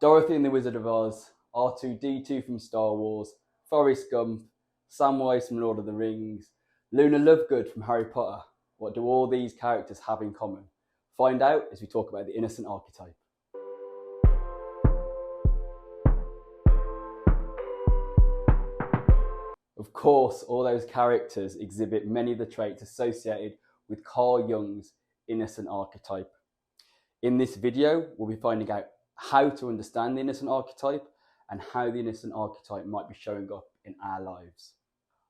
Dorothy and the Wizard of Oz, R2-D2 from Star Wars, Forrest Gump, Samwise from Lord of the Rings, Luna Lovegood from Harry Potter. What do all these characters have in common? Find out as we talk about the Innocent Archetype. Of course, all those characters exhibit many of the traits associated with Carl Jung's Innocent Archetype. In this video, we'll be finding out how to understand the Innocent Archetype and how the Innocent Archetype might be showing up in our lives.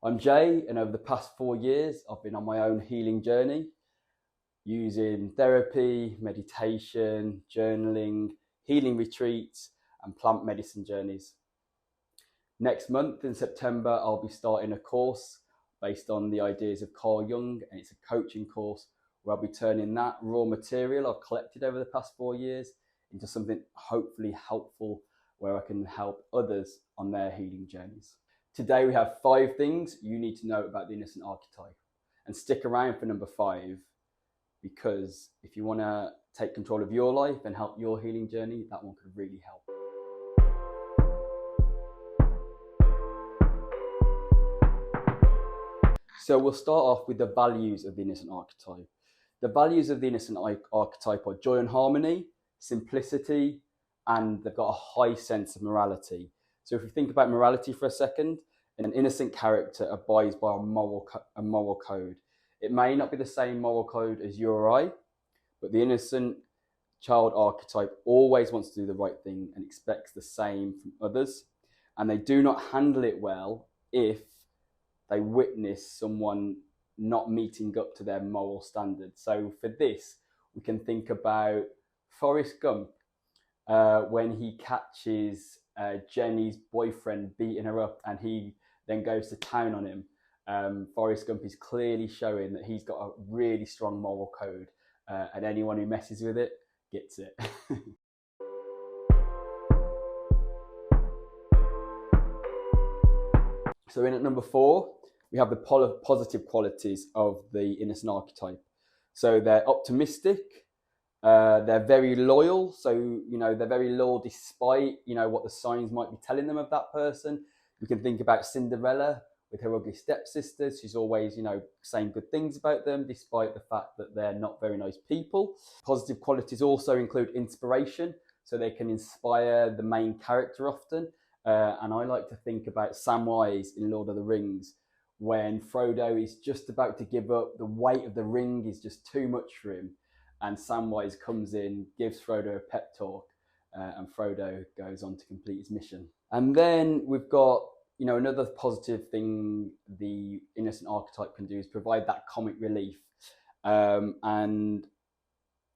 I'm Jay, and over the past 4 years, I've been on my own healing journey using therapy, meditation, journaling, healing retreats, and plant medicine journeys. Next month in September, I'll be starting a course based on the ideas of Carl Jung, and it's a coaching course where I'll be turning that raw material I've collected over the past 4 years into something hopefully helpful where I can help others on their healing journeys. Today we have 5 things you need to know about the Innocent Archetype, and stick around for number 5, because if you want to take control of your life and help your healing journey, that one could really help. So we'll start off with the values of the Innocent Archetype. The values of the Innocent Archetype are joy and harmony, simplicity, and they've got a high sense of morality. So if you think about morality for a second, an innocent character abides by a moral code. It may not be the same moral code as you or I, but the innocent child archetype always wants to do the right thing and expects the same from others. And they do not handle it well if they witness someone not meeting up to their moral standards. So for this, we can think about Forrest Gump when he catches Jenny's boyfriend beating her up and he then goes to town on him. Forrest Gump is clearly showing that he's got a really strong moral code, and anyone who messes with it gets it. So in at number 4, we have the positive qualities of the Innocent Archetype. So they're optimistic, they're very loyal. So, they're very loyal despite, what the signs might be telling them of that person. We can think about Cinderella with her ugly stepsisters. She's always, saying good things about them, despite the fact that they're not very nice people. Positive qualities also include inspiration. So they can inspire the main character often. And I like to think about Samwise in Lord of the Rings, when Frodo is just about to give up, the weight of the ring is just too much for him. And Samwise comes in, gives Frodo a pep talk, and Frodo goes on to complete his mission. And then we've got, another positive thing the Innocent Archetype can do is provide that comic relief. And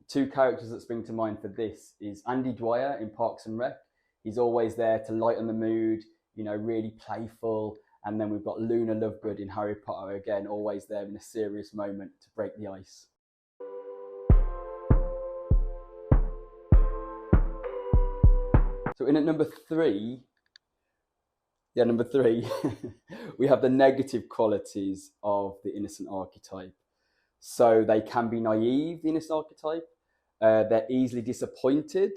2 characters that spring to mind for this is Andy Dwyer in Parks and Rec. He's always there to lighten the mood, really playful. And then we've got Luna Lovegood in Harry Potter, again, always there in a serious moment to break the ice. So in at number 3, we have the negative qualities of the Innocent Archetype. So they can be naive, the Innocent Archetype. They're easily disappointed.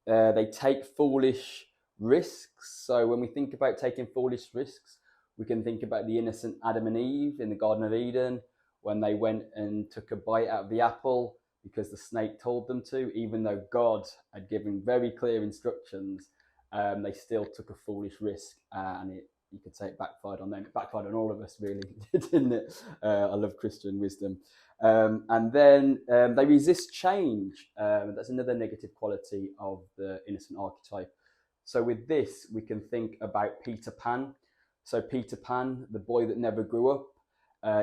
They take foolish risks. So when we think about taking foolish risks, we can think about the innocent Adam and Eve in the Garden of Eden, when they went and took a bite out of the apple because the snake told them to, even though God had given very clear instructions. They still took a foolish risk, and you could say it backfired on them. It backfired on all of us, really, didn't it? I love Christian wisdom. And then they resist change. That's another negative quality of the Innocent Archetype. So with this, we can think about Peter Pan. So Peter Pan, the boy that never grew up,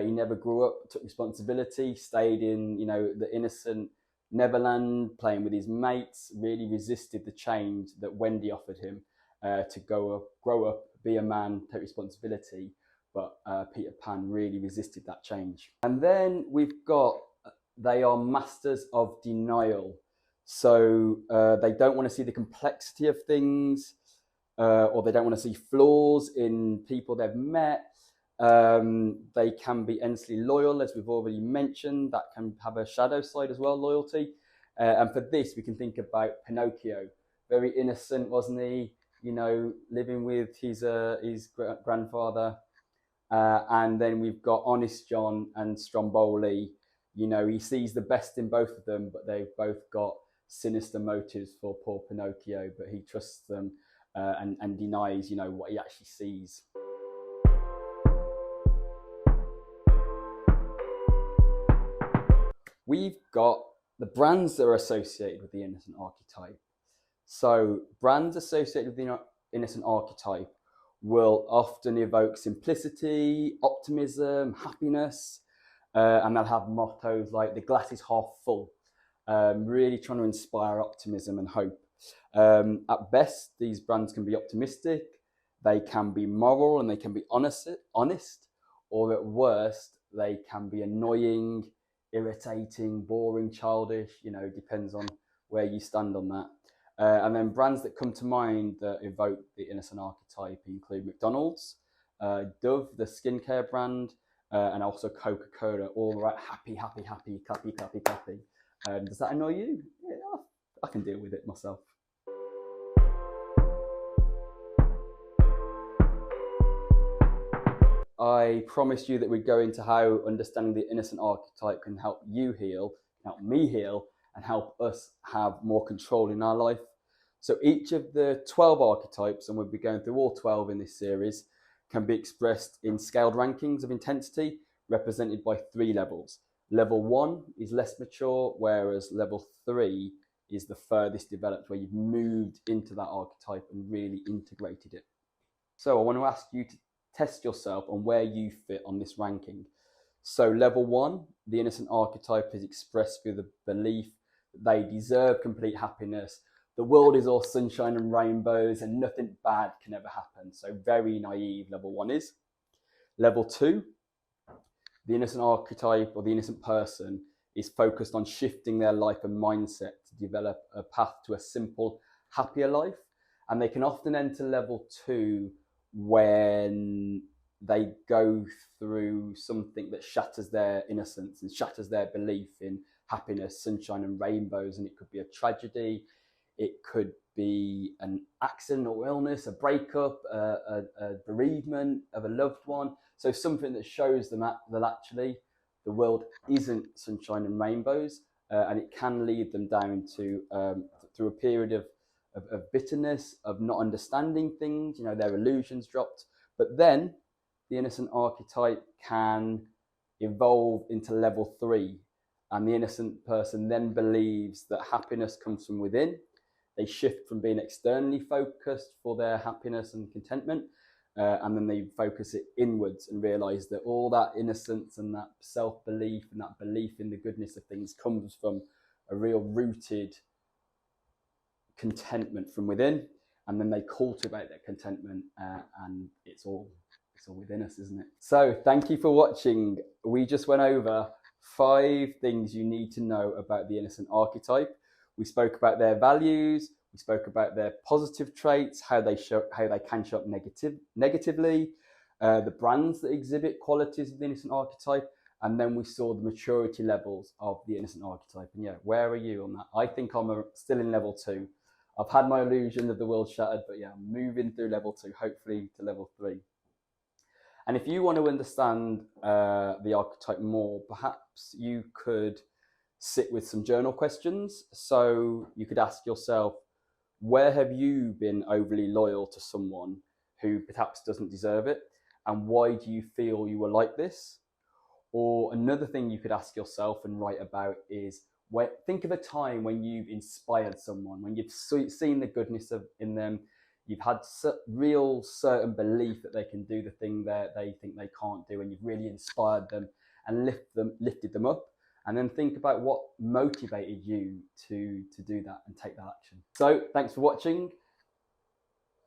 he never grew up, took responsibility, stayed in, the innocent Neverland, playing with his mates, really resisted the change that Wendy offered him to grow up, be a man, take responsibility. But Peter Pan really resisted that change. And then we've got, they are masters of denial. So they don't want to see the complexity of things, or they don't want to see flaws in people they've met. They can be endlessly loyal, as we've already mentioned. That can have a shadow side as well, loyalty. And for this, we can think about Pinocchio. very innocent, wasn't he? You know, living with his grandfather. And then we've got Honest John and Stromboli. You know, he sees the best in both of them, but they've both got sinister motives for poor Pinocchio, but he trusts them and denies, you know, what he actually sees. We've got the brands that are associated with the Innocent Archetype. So brands associated with the Innocent Archetype will often evoke simplicity, optimism, happiness, and they'll have mottos like the glass is half full, really trying to inspire optimism and hope. At best, these brands can be optimistic, they can be moral, and they can be honest, or at worst, they can be annoying, irritating, boring, childish. You know, depends on where you stand on that. And then brands that come to mind that evoke the Innocent Archetype include McDonald's, Dove, the skincare brand, and also Coca-Cola, all right, happy, happy, happy, clappy, clappy, clappy. Does that annoy you? Yeah, I can deal with it myself. I promised you that we'd go into how understanding the Innocent Archetype can help you heal, help me heal, and help us have more control in our life. So each of the 12 archetypes, and we'll be going through all 12 in this series, can be expressed in scaled rankings of intensity, represented by 3 levels. Level 1 is less mature, whereas level 3 is the furthest developed, where you've moved into that archetype and really integrated it. So I want to ask you to test yourself on where you fit on this ranking. So level 1, the Innocent Archetype is expressed through the belief that they deserve complete happiness. The world is all sunshine and rainbows and nothing bad can ever happen. So very naive level 1 is. Level 2, the Innocent Archetype, or the innocent person, is focused on shifting their life and mindset to develop a path to a simple, happier life. And they can often enter level 2 when they go through something that shatters their innocence and shatters their belief in happiness, sunshine and rainbows. And it could be a tragedy, it could be an accident or illness, a breakup, a bereavement of a loved one. So something that shows them that actually the world isn't sunshine and rainbows, and it can lead them down to through a period of bitterness, of not understanding things. You know, their illusions dropped. But then the Innocent Archetype can evolve into level 3, and the innocent person then believes that happiness comes from within. They shift from being externally focused for their happiness and contentment, and then they focus it inwards and realize that all that innocence and that self-belief and that belief in the goodness of things comes from a real rooted contentment from within. And then they cultivate that contentment, and it's all within us, isn't it? So thank you for watching. We just went over 5 things you need to know about the Innocent Archetype. We spoke about their values, we spoke about their positive traits, how they can show up negatively, the brands that exhibit qualities of the Innocent Archetype, and then we saw the maturity levels of the Innocent Archetype. And yeah, where are you on that? I think I'm still in level 2. I've had my illusion of the world shattered, but yeah, I'm moving through level 2, hopefully to level 3. And if you want to understand the archetype more, perhaps you could sit with some journal questions. So you could ask yourself, where have you been overly loyal to someone who perhaps doesn't deserve it? And why do you feel you were like this? Or another thing you could ask yourself and write about is, think of a time when you've inspired someone, when you've seen the goodness in them, you've had real certain belief that they can do the thing that they think they can't do, and you've really inspired them and lifted them up. And then think about what motivated you to do that and take that action. So thanks for watching.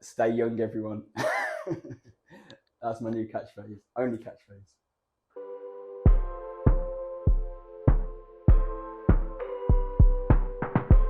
Stay young, everyone. That's my new catchphrase, only catchphrase.